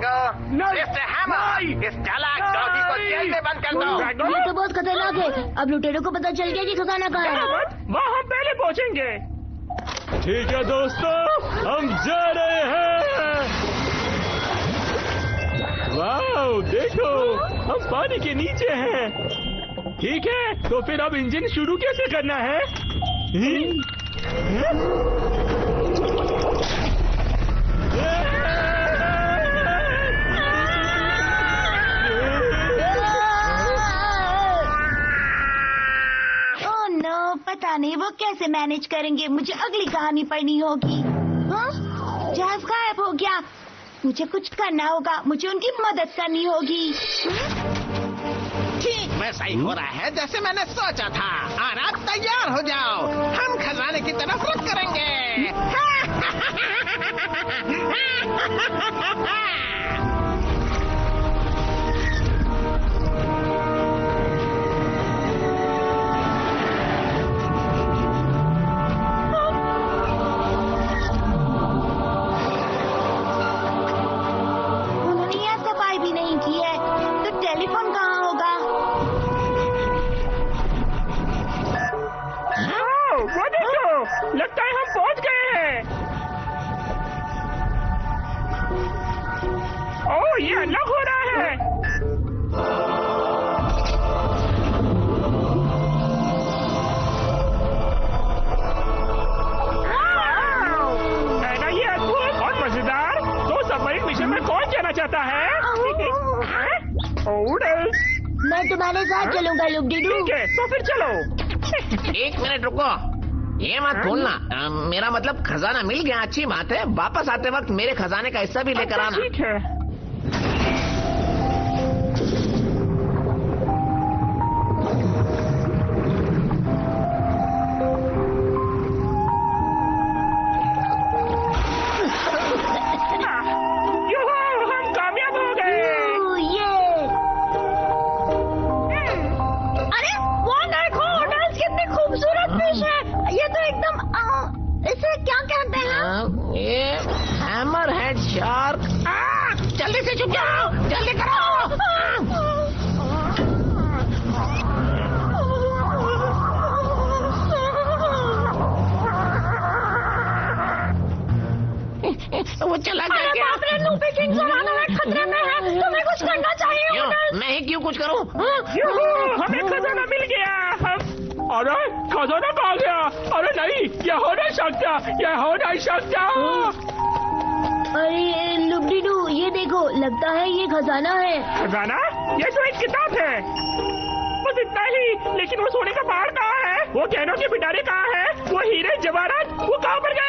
इस चालाक डॉगी को जेल में बंद कर दो।
ये तो बहुत खतरनाक है। अब लुटेरों को पता चल गया कि खजाना कहाँ है।
वहाँ हम पहले पहुँचेंगे।
ठीक है दोस्तों, हम जा रहे हैं। वाह, देखो हम पानी के नीचे हैं। ठीक है, तो फिर अब इंजन शुरू कैसे करना है?
ओह नो, पता नहीं वो कैसे मैनेज करेंगे। मुझे अगली कहानी पढ़नी होगी। हाँ? जहाज गायब हो गया। मुझे कुछ करना होगा। मुझे उनकी मदद करनी होगी।
ठीक वैसा ही हो रहा है जैसे मैंने सोचा था। और आप तैयार हो जाओ, हम खजाने की तरफ रुख करेंगे।
उन्होंने यहाँ सफाई भी नहीं की है, तो टेलीफोन कहाँ होगा?
वो देखो, लगता है हम पहुंच गए हैं। ओह, ये अलग हो रहा है। है ना ये अद्भुत और मजेदार? तो सबमरीन मिशन में कौन जाना चाहता है?
मैं तुम्हारे साथ चलूंगा लुबडीडू।
ठीक है, तो फिर चलो।
एक मिनट रुको, ये मत भूलना। मेरा मतलब खजाना मिल गया, अच्छी बात है। वापस आते वक्त मेरे खजाने का हिस्सा भी लेकर आना।
ठीक है। यूहू, हम कामयाब हो गए।
ये
अरे वो देखो, होटल्स कितनी खूबसूरत फिश है। ये तो एकदम इसे क्या कहते हैं?
ये हैमर हेड शार्क। जल्दी से छुप जाओ, जल्दी करो। वो चला
अरे
गया।
बाप रे, लूपी किंग जमाना में खतरे में है। तुम्हें कुछ करना चाहिए।
क्यों? मैं ही क्यों कुछ करूं?
यूहू, हमें खजाना मिल गया। अरे खजाना कहाँ गया? अरे नहीं, ये हो नहीं सकता, ये हो नहीं सकता।
अरे लुबडीडू, ये देखो, लगता है ये खजाना है।
खजाना? ये तो एक किताब है। बस इतना ही। लेकिन वो सोने का पहाड़ कहाँ है? वो गहनों के पिटारे कहाँ है? वो हीरे जवाहरात वो कहाँ पर गए?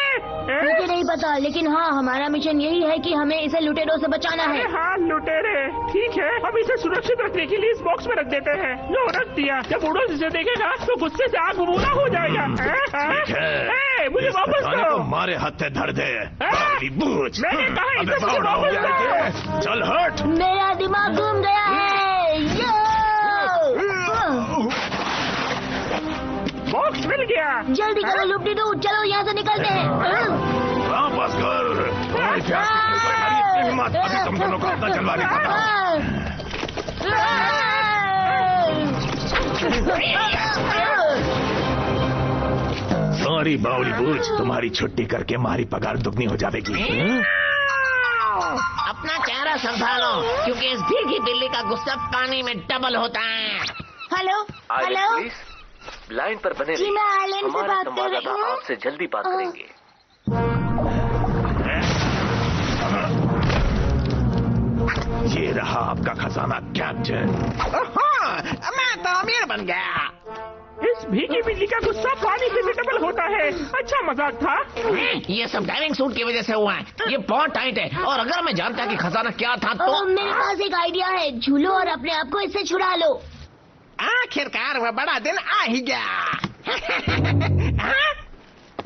मुझे नहीं पता, लेकिन हाँ, हमारा मिशन यही है कि हमें इसे लुटेरों से बचाना है।
अरे हाँ, लुटेरे। ठीक है, हम इसे सुरक्षित रखने के लिए इस बॉक्स में रख देते हैं। लो, रख दिया। जब उड़ोस इसे देखेगा तो गुस्से से आग बबूला हो जाएगा।
ठीक है,
मुझे वापस
खजाने
दो।
को मारे हत्थे धर दे। बावली बूझ।
मैंने कहा
अबे
इसे मुझे
बावड़ा हो
वापस
गया
दो।
है। चल हट।
मेरा दिमाग घूम गया है।
बॉक्स मिल गया।
जल्दी करो लुबडीडू, चलो यहाँ से निकलते हैं।
वापस कर। तुम्हारी प्यास की तुम्हारी इतनी हिम्मत, अभी तुम दोनों को पता चलवा के खाता हूँ। सॉरी बावली बूझ, तुम्हारी छुट्टी करके हमारी पगार दुगनी हो जाएगी।
अपना चेहरा संभालो, क्योंकि इस भीगी बिल्ली का गुस्सा पानी में डबल होता है।
हेलो हेलो,
लाइन पर बने
जी मैं आइलैंड से बात कर रही हूँ।
आपसे जल्दी बात करेंगे।
ये रहा आपका खजाना कैप्टन।
मैं तो अमीर बन गया।
इस भीगी बिल्ली का गुस्सा पानी से भी डबल होता है। अच्छा मजाक था।
ये सब डाइविंग सूट की वजह से हुआ है। ये बहुत टाइट है, और अगर मैं जानता कि खजाना क्या था तो
मेरे पास एक आइडिया है। झूलो और अपने आप को इससे छुड़ा लो।
आखिरकार वह बड़ा दिन आ ही गया।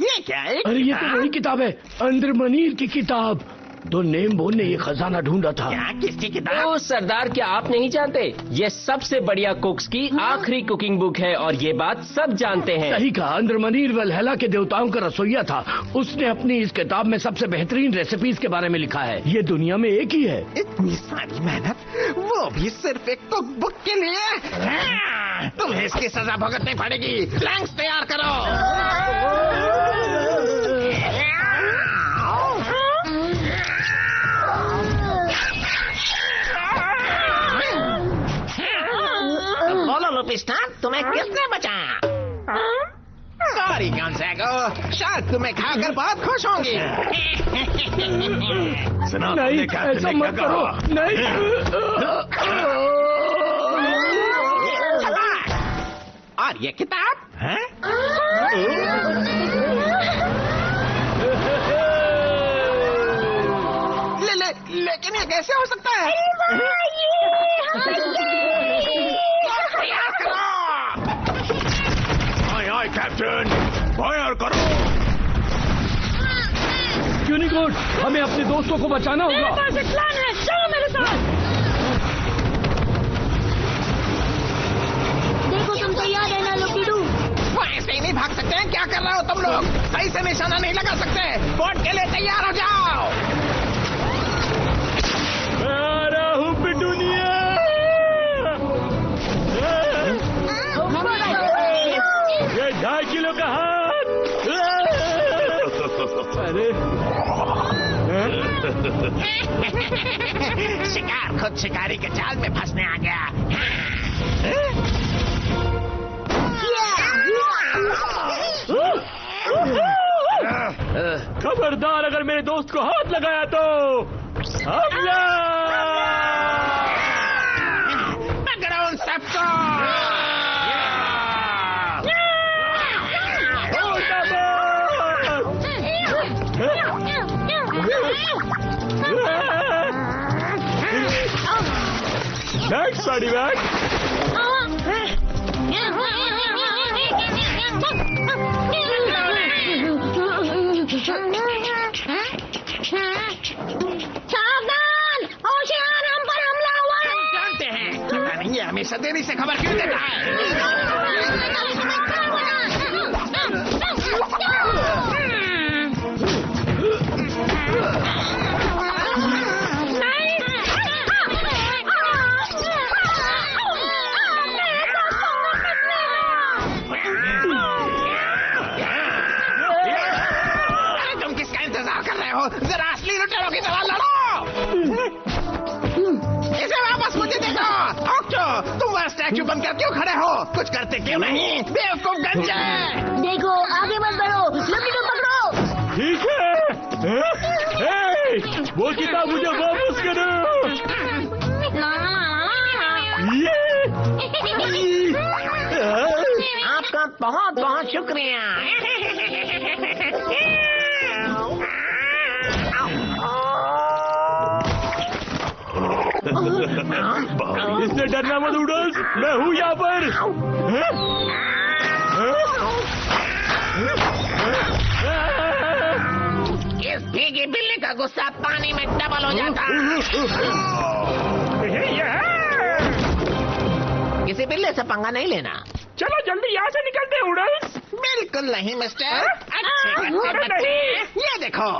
ये क्या है?
अरे ये तो वही किताब है, अंदर मनीर की किताब। तो नेमबोन ने ये खजाना ढूंढा था।
क्या? किसकी किताब?
ओ सरदार, क्या आप नहीं जानते? ये सबसे बढ़िया कुक्स की आखिरी कुकिंग बुक है और ये बात सब जानते हैं।
सही कहा, अंदर मनीर वलहला के देवताओं का रसोइया था। उसने अपनी इस किताब में सबसे बेहतरीन रेसिपीज के बारे में लिखा है। ये दुनिया में एक ही है।
इतनी सारी मेहनत, वो भी सिर्फ एक कुक बुक के लिए? तुम्हें इसकी सजा भुगतनी पड़ेगी। प्लैंक्स तैयार करो।
बोलो लुपिस्टान, तुम्हें किसने बचाया?
सॉरी गोंजागो, शायद तुम्हें खाकर बहुत खुश होंगी।
सुना, नहीं, ऐसा मत करो। नहीं।
और ये किताब है? लेकिन ये कैसे हो सकता है?
आए कैप्टन, फायर करो। यूनिकोड, हमें अपने दोस्तों को बचाना होगा।
मेरे पास एक प्लान है, चलो मेरे साथ।
देखो तुम तैयार है ना लोकीडू?
वो ऐसे ही नहीं भाग सकते हैं। क्या कर रहे हो तुम लोग? सही से निशाना नहीं लगा सकते। बोट के लिए तैयार हो जाओ।
मैं आ रहा हूँ पिटूनिया। ये 2.5 किलो का हाथ। अरे
शिकार खुद शिकारी के जाल में फंसने आ गया।
खबरदार, अगर मेरे दोस्त को हाथ लगाया तो हमला।
पकड़ो उन सबको।
Bag sari bag.
सावधान, होशियार, हम पर हमला हुआ है।
जानते हैं, पता नहीं ये हमेशा देरी से खबर क्यों देता है। जरा असली लुटेरों की तरह लड़ो। इसे वापस मुझे दे दो। ऑक्टो, तुम वह स्टैचू बनकर क्यों खड़े हो? कुछ करते क्यों नहीं? बेवकूफ गंजे।
देखो आगे मत बढ़ो, लोकीडू पकड़ो।
ठीक है। वो किताब मुझे वापस करो।
आपका बहुत बहुत शुक्रिया।
इससे डरना मत उडल्स, मैं हूँ यहाँ पर।
इस भीगी बिल्ली का गुस्सा पानी में डबल हो जाता। किसी बिल्ली से पंगा नहीं लेना।
चलो जल्दी यहाँ से निकलते हैं उडल्स।
बिल्कुल नहीं मिस्टर। अच्छे बच्चे, ये देखो।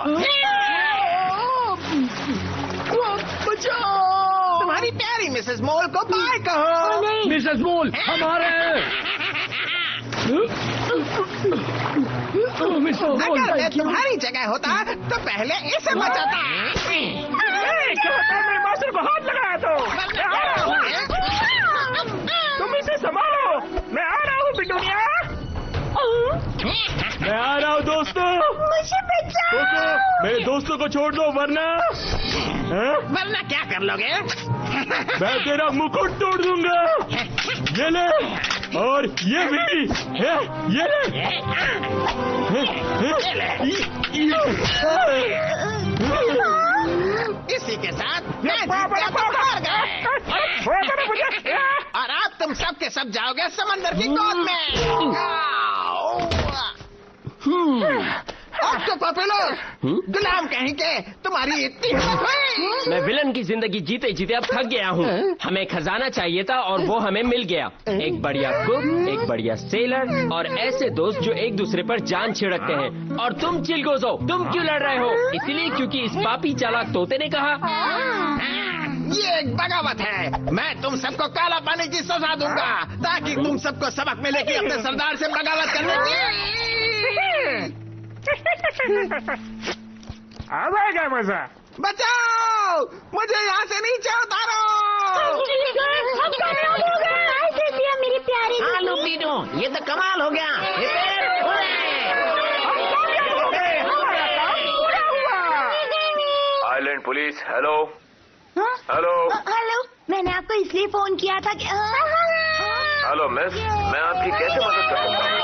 बचाओ! तुम्हारी प्यारी मिसेस मोल को बाय कहो।
मिसेस मोल, हमारे
अगर मैं तुम्हारी जगह होता तो पहले इसे बचाता।
क्या होता है? मेरे मास्टर को हाथ लगाया तो। तुम इसे संभालो, मैं आ रहा हूँ पिटूनिया।
मैं आ रहा हूँ दोस्तों।
मुझे बचाओ।
मेरे दोस्तों को छोड़ दो वरना
वरना क्या कर लोगे?
मैं तेरा मुकुट तोड़ दूंगा। ये ले, और ये भी। ये ले।
इसी के साथ मैं जीत गया, तुम हार गए। और अब तुम सब के सब जाओगे समंदर की गोद में। डॉक्टर पॉपुलर, गुलाम कहीं के, तुम्हारी इतनी हिम्मत हुई?
मैं विलन की जिंदगी जीते जीते अब थक गया हूँ। हमें खजाना चाहिए था और वो हमें मिल गया। एक बढ़िया कुक, एक बढ़िया सेलर और ऐसे दोस्त जो एक दूसरे पर जान छिड़कते हैं। और तुम चिलगोजो, तुम क्यों लड़ रहे हो? इसलिए क्योंकि इस पापी चालाक तोते ने कहा।
ये एक बगावत है। मैं तुम सबको काला पानी की सजा दूंगा ताकि तुम सबको सबक मिले कि अपने सरदार से बगावत करने की।
अब आएगा मजा।
बचाओ, मुझे यहाँ से नीचे उतारो।
मेरे प्यारे
हाँ लुपीटो, ये तो कमाल हो गया। ये पेड़
island police, hello hello
hello, मैंने आपको इसलिए फोन किया था कि
हेलो मिस, मैं आपकी कैसे मदद कर सकता हूँ?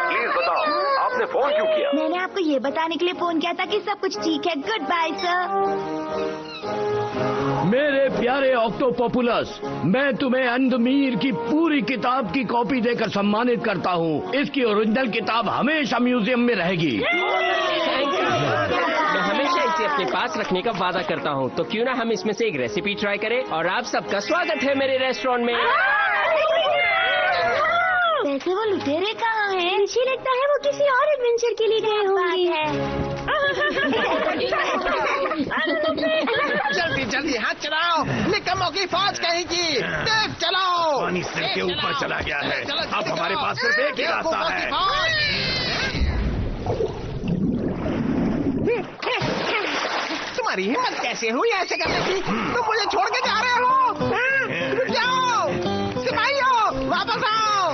प्लीज बताओ, आपने फोन क्यों किया?
मैंने आपको ये बताने के लिए फोन किया था कि सब कुछ ठीक है। Goodbye sir.
मेरे प्यारे ऑक्टोपॉपुलस, मैं तुम्हें अंधमीर की पूरी किताब की कॉपी देकर सम्मानित करता हूँ। इसकी ओरिजिनल किताब हमेशा म्यूजियम में रहेगी।
मैं हमेशा इसे अपने पास रखने का वादा करता हूँ। तो क्यों ना हम इसमें से एक रेसिपी ट्राई करें। और आप सबका स्वागत है मेरे रेस्टोरेंट में।
वैसे वो लुटेरे कहाँ हैं? मुझे लगता है वो किसी और एडवेंचर के लिए गए होंगे।
जल्दी जल्दी हाथ चलाओ, निकम्मों की फौज कहीं की। तेज चलाओ।
पानी सिर के ऊपर चला गया है। अब हमारे पास सिर्फ एक ही रास्ता है।
तुम्हारी हिम्मत कैसे हुई ऐसे करने की? तुम मुझे छोड़ के जा रहे हो? रुक जाओ सिपाहियों, वापस आओ।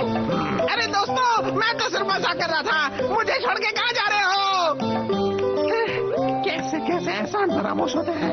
अरे दोस्तों, मैं तो सिर्फ मजाक कर रहा था। मुझे छोड़ के कहाँ जा रहे हो? कैसे कैसे एहसान फरामोश होते हैं।